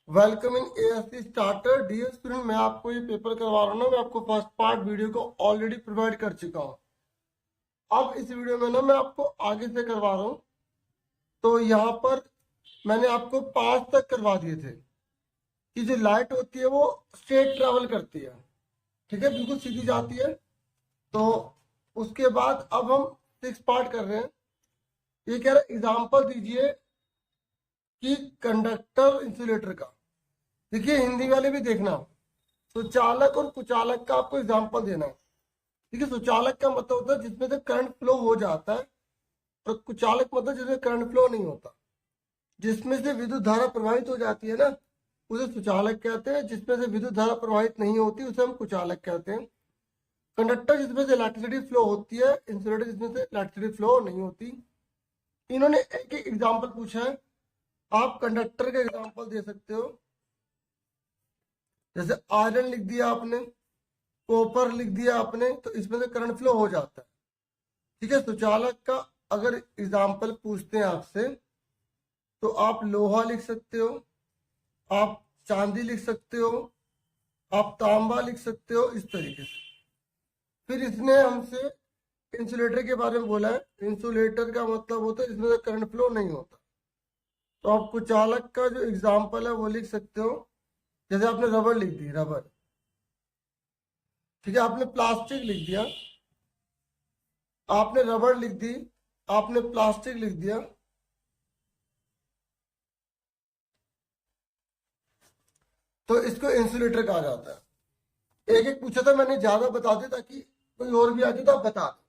Welcome in ASC starter. Dear student, मैं आपको ये पेपर करवा रहा हूँ ना, मैं आपको फर्स्ट पार्ट वीडियो को ऑलरेडी प्रोवाइड कर चुका हूँ। अब इस वीडियो में ना मैं आपको आगे से करवा रहा हूँ। तो यहाँ पर मैंने आपको 5 तक करवा दिए थे कि जो लाइट होती है वो स्ट्रेट ट्रेवल करती है, ठीक है, बिल्कुल सीधी जाती है। तो उसके बाद अब हम 6 पार्ट कर रहे हैं। ये कह रहा है एग्जाम्पल दीजिए कि कंडक्टर इंसुलेटर का। देखिए हिंदी वाले भी देखना, सुचालक और कुचालक का आपको एग्जाम्पल देना है। ठीक है, सुचालक का मतलब होता है जिसमें से करंट फ्लो हो जाता है, और कुचालक मतलब जिसमें करंट फ्लो नहीं होता, जिसमें से विद्युत धारा प्रवाहित हो जाती है ना, उसे सुचालक कहते हैं। जिसमें से विद्युत धारा प्रवाहित नहीं होती उसे हम कुचालक कहते हैं। कंडक्टर जिसमें से इलेक्ट्रिसिटी फ्लो होती है, इंसुलेटर जिसमें से इलेक्ट्रिसिटी फ्लो नहीं होती। इन्होंने एक एक एग्जाम्पल पूछा है, आप कंडक्टर का एग्जाम्पल दे सकते हो। जैसे आयरन लिख दिया आपने, कॉपर लिख दिया आपने, तो इसमें से करंट फ्लो हो जाता है। ठीक है, सुचालक का अगर एग्जाम्पल पूछते हैं आपसे तो आप लोहा लिख सकते हो, आप चांदी लिख सकते हो, आप तांबा लिख सकते हो, इस तरीके से। फिर इसने हमसे इंसुलेटर के बारे में बोला है। इंसुलेटर का मतलब होता है इसमें से करंट फ्लो नहीं होता। तो आप कुचालक का जो एग्जाम्पल है वो लिख सकते हो। जैसे आपने रबर लिख दी, रबर, ठीक है, आपने प्लास्टिक लिख दिया, आपने रबर लिख दी, आपने प्लास्टिक लिख दिया, तो इसको इंसुलेटर कहा जाता है। एक एक पूछा था मैंने, ज्यादा बता दिया ताकि कोई और भी आ जाए तो आप बता दो।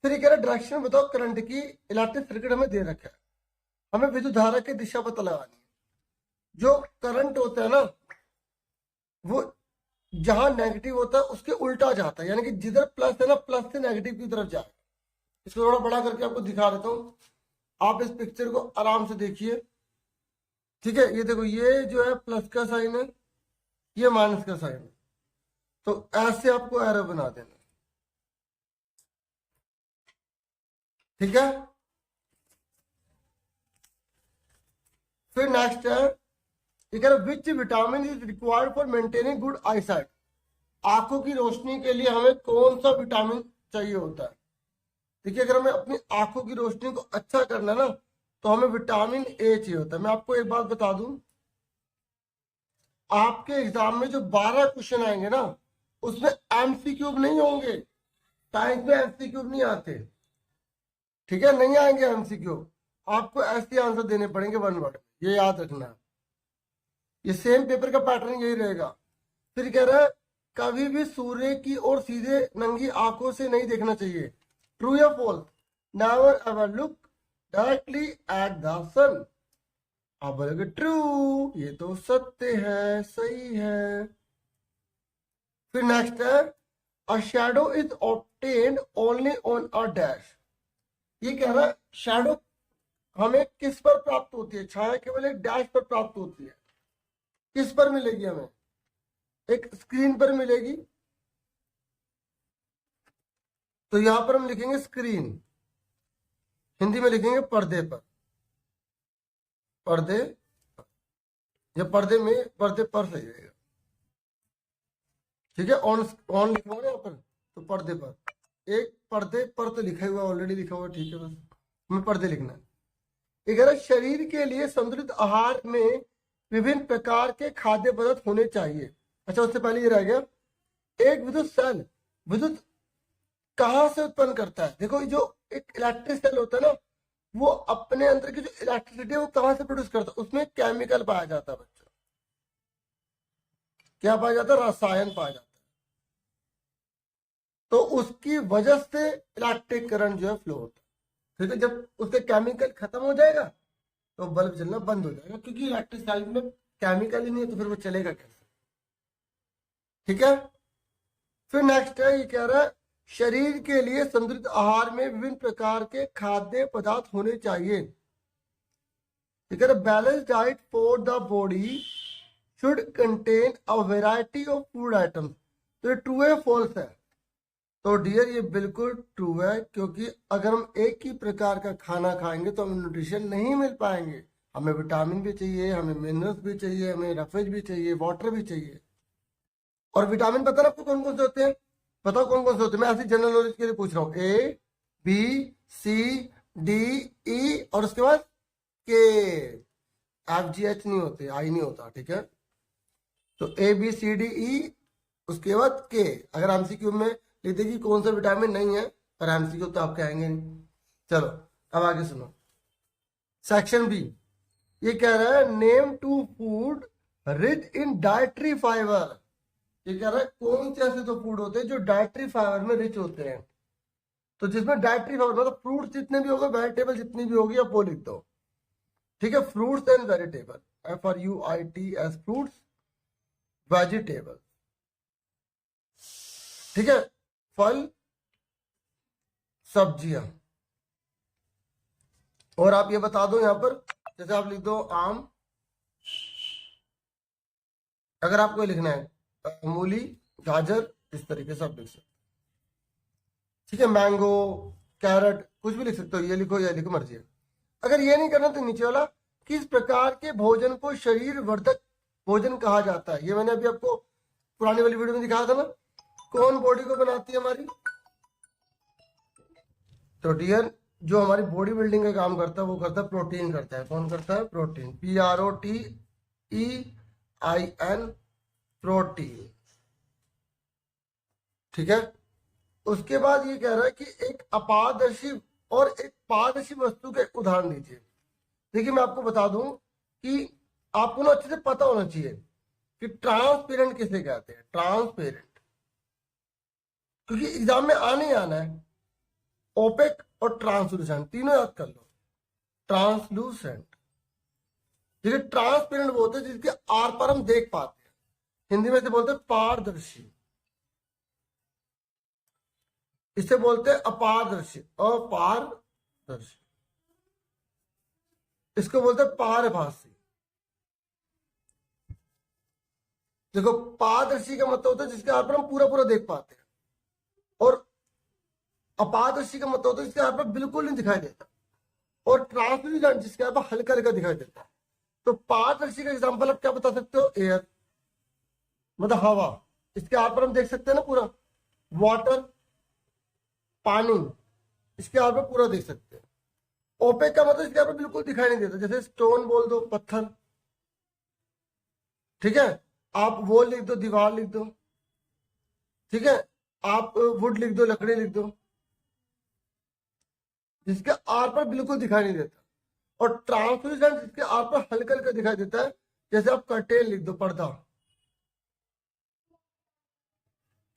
फिर ये कह रहा है डायरेक्शन बताओ करंट की। इलेक्ट्रिक सर्किट हमें दे रखा है, हमें विद्युत धारा की दिशा पता लगानी है। जो करंट होता है ना, वो जहां नेगेटिव होता है उसके उल्टा जाता है, यानी कि जिधर प्लस है ना, प्लस से नेगेटिव की तरफ जाए। इसको थोड़ा बड़ा करके आपको दिखा देता हूँ, आप इस पिक्चर को आराम से देखिए। ठीक है, ये देखो, ये जो है प्लस का साइन है, ये माइनस का साइन है। तो ऐसे आपको एरो बना देना, ठीक है। फिर नेक्स्ट है, ये कह रहा which vitamin is required for maintaining good eyesight. आंखों की रोशनी के लिए हमें कौन सा विटामिन चाहिए होता है। देखिए, अगर हमें अपनी आंखों की रोशनी को अच्छा करना है ना, तो हमें विटामिन ए चाहिए होता है। मैं आपको एक बात बता दूं, आपके एग्जाम में जो 12 क्वेश्चन आएंगे ना, उसमें एमसीक्यू नहीं होंगे। साइंस में एमसीक्यू नहीं आते, ठीक है, नहीं आएंगे एमसीक्यू। आपको ऐसे आंसर देने पड़ेंगे वन वर्ड, ये याद रखना। ये सेम पेपर का पैटर्न यही रहेगा। फिर कह रहा है कभी भी सूर्य की ओर सीधे नंगी आंखों से नहीं देखना चाहिए। ट्रू या false? Never ever look directly at the sun. आप बोलोगे ट्रू, ये तो सत्य है, सही है। फिर नेक्स्ट है, a shadow is obtained only on a dash. ये कह रहा है शैडो हमें किस पर प्राप्त होती है? छाया केवल एक डैश पर प्राप्त होती है। किस पर मिलेगी हमें? एक स्क्रीन पर मिलेगी। तो यहां पर हम लिखेंगे स्क्रीन, हिंदी में लिखेंगे पर्दे पर, पर्दे, या पर्दे में, पर्दे पर सही रहेगा। ठीक है, ऑन ऑन लिखा हुआ यहाँ पर, तो पर्दे पर। एक पर्दे पर तो लिखा हुआ, ऑलरेडी लिखा हुआ, ठीक है, बस हमें पर्दे लिखना है। एक शरीर के लिए संतुलित आहार में विभिन्न प्रकार के खाद्य पदार्थ होने चाहिए। अच्छा, उससे पहले ये रह गया, एक विद्युत सेल विद्युत कहाँ से उत्पन्न करता है? देखो, जो एक इलेक्ट्रिक सेल होता है ना, वो अपने अंदर की जो इलेक्ट्रिसिटी है वो कहाँ से प्रोड्यूस करता है? उसमें केमिकल पाया जाता है बच्चों। क्या पाया जाता है? रसायन पाया जाता है। तो उसकी वजह से इलेक्ट्रिक करंट जो है फ्लो होता है। ठीक है, जब उसके केमिकल खत्म हो जाएगा तो बल्ब जलना बंद हो जाएगा, क्योंकि इलेक्ट्रिक सेल में केमिकल ही नहीं है, तो फिर वो चलेगा कैसे? ठीक है। फिर नेक्स्ट है, ये कह रहा है शरीर के लिए संतुलित आहार में विभिन्न प्रकार के खाद्य पदार्थ होने चाहिए। ये कह रहा है balance diet for the body should contain a variety of food items. तो ये ट्रू है फॉल्स है? तो डियर ये बिल्कुल ट्रू है, क्योंकि अगर हम एक ही प्रकार का खाना खाएंगे तो हमें न्यूट्रिशन नहीं मिल पाएंगे। हमें विटामिन भी चाहिए, हमें मिनरल्स भी चाहिए, हमें रफेज भी चाहिए, वाटर भी चाहिए। और विटामिन पता ना आपको कौन कौन से होते हैं? बताओ कौन कौन से होते हैं? मैं ऐसी जनरल नॉलेज के लिए पूछ रहा हूँ। ए, बी, सी, डी, ई और उसके बाद के। एफ, जी, एच नहीं होते, आई नहीं होता, ठीक है? तो ए, बी, सी, डी, ई, उसके बाद के। अगर एमसीक्यू में लिख दे कि कौन सा विटामिन नहीं है, पर एमसीक्यू तो आप कहेंगे नहीं। चलो अब आगे सुनो। सेक्शन बी ये कह रहा है name to food rich in dietary fibre. ये कह रहा है कौन से ऐसे तो फूड होते हैं जो डाइटरी फाइबर में रिच होते हैं। तो जिसमें डाइटरी फाइबर मतलब फ्रूट जितने भी होंगे, वेजिटेबल जितनी भी होगी, आप वो लिख दो, ठीक है? Fruits and vegetable, FRUITS, fruits, vegetable, ठीक है? फल, सब्जियां। और आप ये बता दो यहां पर, जैसे आप लिख दो आम, अगर आपको लिखना है मूली, गाजर, इस तरीके से आप लिख सकते, ठीक है? मैंगो, कैरेट, कुछ भी लिख सकते हो, ये लिखो या लिखो, मर्जी है। अगर ये नहीं करना तो नीचे वाला, किस प्रकार के भोजन को शरीर वर्धक भोजन कहा जाता है? ये मैंने अभी आपको पुरानी वाली वीडियो में दिखाया था ना, कौन बॉडी को बनाती है हमारी? तो डियर, जो हमारी बॉडी बिल्डिंग का काम करता है वो करता है प्रोटीन करता है। कौन करता है? प्रोटीन, PROTEIN, प्रोटीन, ठीक है? उसके बाद ये कह रहा है कि एक अपारदर्शी और एक पारदर्शी वस्तु के उदाहरण दीजिए। देखिए मैं आपको बता दूं कि आपको ना अच्छे से पता होना चाहिए कि ट्रांसपेरेंट किसे कहते हैं। ट्रांसपेरेंट, क्योंकि एग्जाम में आने ही आना है। ओपेक और ट्रांसलूसेंट तीनों याद कर लो। ट्रांसलूसेंट, देखिए ट्रांसपेरेंट वो होते हैं जिसके आर पर हम देख पाते हैं, हिंदी में से बोलते हैं पारदर्शी, इसे बोलते हैं अपारदर्शी, अपारदर्शी, इसको बोलते हैं पारभासी। देखो पारदर्शी का मतलब होता है जिसके आर पर हम पूरा पूरा देख पाते हैं, और अपारदर्शी का मतलब होता है जिसके आर पर बिल्कुल नहीं दिखाई देता, और ट्रांसलूसेंट जिसके आर पर हल्का हल्का दिखाई देता है। तो पारदर्शी का एग्जांपल आप क्या बता सकते हो? एयर, मतलब हवा, इसके आर पर हम देख सकते हैं ना पूरा। वाटर, पानी, इसके आर पर पूरा देख सकते हैं। ओपेक का मतलब इसके आर पर बिल्कुल दिखाई नहीं देता, जैसे स्टोन बोल दो, पत्थर, ठीक है? आप वो लिख दो, दीवार लिख दो, ठीक है? आप वुड लिख दो, लकड़ी लिख दो, जिसके आर पर बिल्कुल दिखाई नहीं देता। और ट्रांसलूसेंट जिसके आर पर हल्का हल्का दिखाई देता है, जैसे आप कर्टेन लिख दो, पर्दा,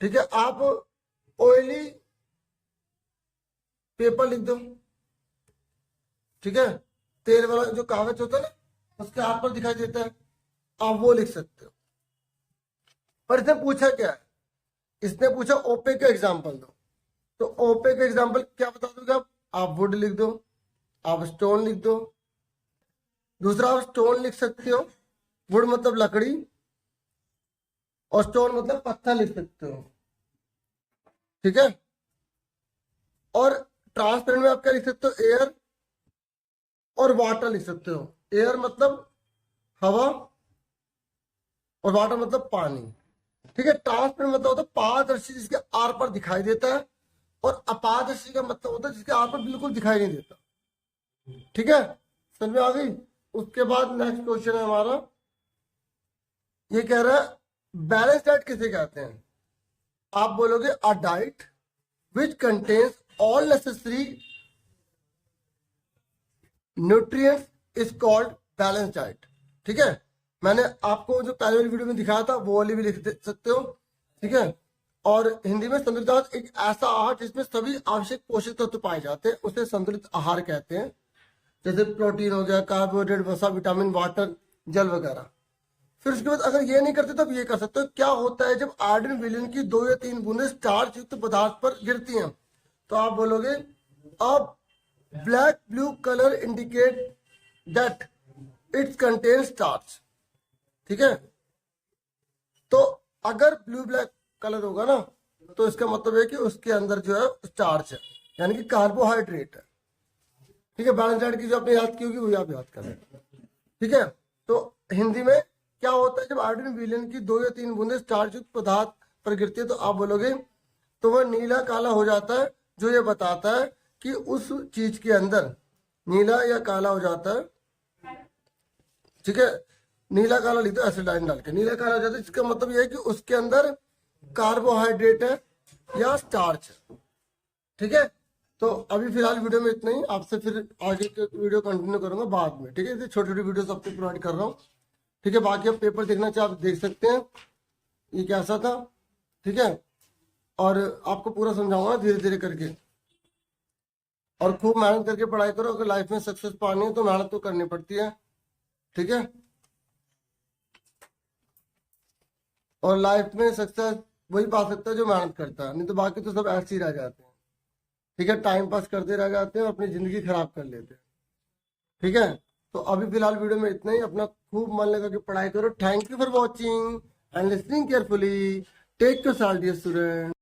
ठीक है? आप ऑयली पेपर लिख दो, ठीक है? तेल वाला जो कागज होता है ना, उसके आर पर दिखाई देता है, आप वो लिख सकते हो। पर इसने पूछा क्या है? इसने पूछा ओपेक का एग्जांपल दो। तो ओपेक का एग्जांपल क्या बता दोगे आप वुड लिख दो, आप स्टोन लिख दो। दूसरा आप स्टोन लिख सकते हो, वुड मतलब लकड़ी, और स्टोन मतलब पत्थर लिख सकते हो, ठीक है? और ट्रांसपेरेंट में आप क्या लिख सकते हो? एयर और वाटर लिख सकते हो। एयर मतलब हवा, और वाटर मतलब पानी, ठीक है? ट्रांसपेरेंट मतलब होता है पारदर्शी जिसके आर पर दिखाई देता है, और अपारदर्शी का मतलब होता है जिसके आर पर बिल्कुल दिखाई नहीं देता, ठीक है? समझ में आ गई? उसके बाद नेक्स्ट क्वेश्चन है हमारा, ये कह रहा है बैलेंस डाइट किसे कहते हैं? आप बोलोगे a diet which contains all necessary nutrients is called balance diet, ठीक है? मैंने आपको जो पहले वाली वीडियो में दिखाया था वो वाली भी लिख सकते हो, ठीक है? और हिंदी में संतुलित आहार एक ऐसा आहार जिसमें सभी आवश्यक पोषक तत्व पाए जाते हैं, उसे संतुलित आहार कहते हैं। जैसे प्रोटीन हो गया, कार्बोहाइड्रेट, वसा, विटामिन, वाटर, जल वगैरह। फिर उसके बाद अगर ये नहीं करते तो आप ये कर सकते हो, क्या होता है जब आयोडीन विलयन की 2 या 3 बूंदें स्टार्च युक्त पदार्थ पर गिरती हैं? तो आप बोलोगे अब black blue colour indicate that it's contain starch, ठीक है? तो अगर ब्लू ब्लैक कलर होगा ना, तो इसका मतलब है कि उसके अंदर जो है स्टार्च है, यानी कि कार्बोहाइड्रेट है, ठीक है? बैलेंस डाइट की जो आपने याद की होगी वही आप याद करें। ठीक है। तो हिंदी में क्या होता है, जब आयोडीन विलयन की 2 या 3 बूंदे स्टार्च युक्त पदार्थ पर गिरती है तो आप बोलोगे तो वह नीला काला हो जाता है, जो ये बताता है कि उस चीज के अंदर नीला या काला हो जाता है। ठीक है, नीला काला लिखते हैं एसिड डाल के, नीला काला हो जाता है, इसका मतलब यह है कि उसके अंदर कार्बोहाइड्रेट है या स्टार्च है। ठीक है, तो अभी फिलहाल वीडियो में इतना ही, आपसे फिर आगे के वीडियो कंटिन्यू करूंगा बाद में। ठीक है, छोटी छोटी वीडियो सबको प्रोवाइड कर रहा हूँ। ठीक है, बाकी आप पेपर देखना चाहे आप देख सकते हैं ये कैसा था। ठीक है, और आपको पूरा समझाऊंगा धीरे धीरे करके, और खूब मेहनत करके पढ़ाई करो। अगर लाइफ में सक्सेस पानी है तो मेहनत तो करनी पड़ती है। ठीक है, और लाइफ में सक्सेस वही पा सकता है जो मेहनत करता है, नहीं तो बाकी तो सब ऐसे ही रह जाते हैं। ठीक है, टाइम पास करते रह जाते हैं, अपनी जिंदगी खराब कर लेते हैं। ठीक है, तो अभी फिलहाल वीडियो में इतना ही, अपना खूब मन लगा के पढ़ाई करो। Thank you for watching and listening carefully. Take your dear student.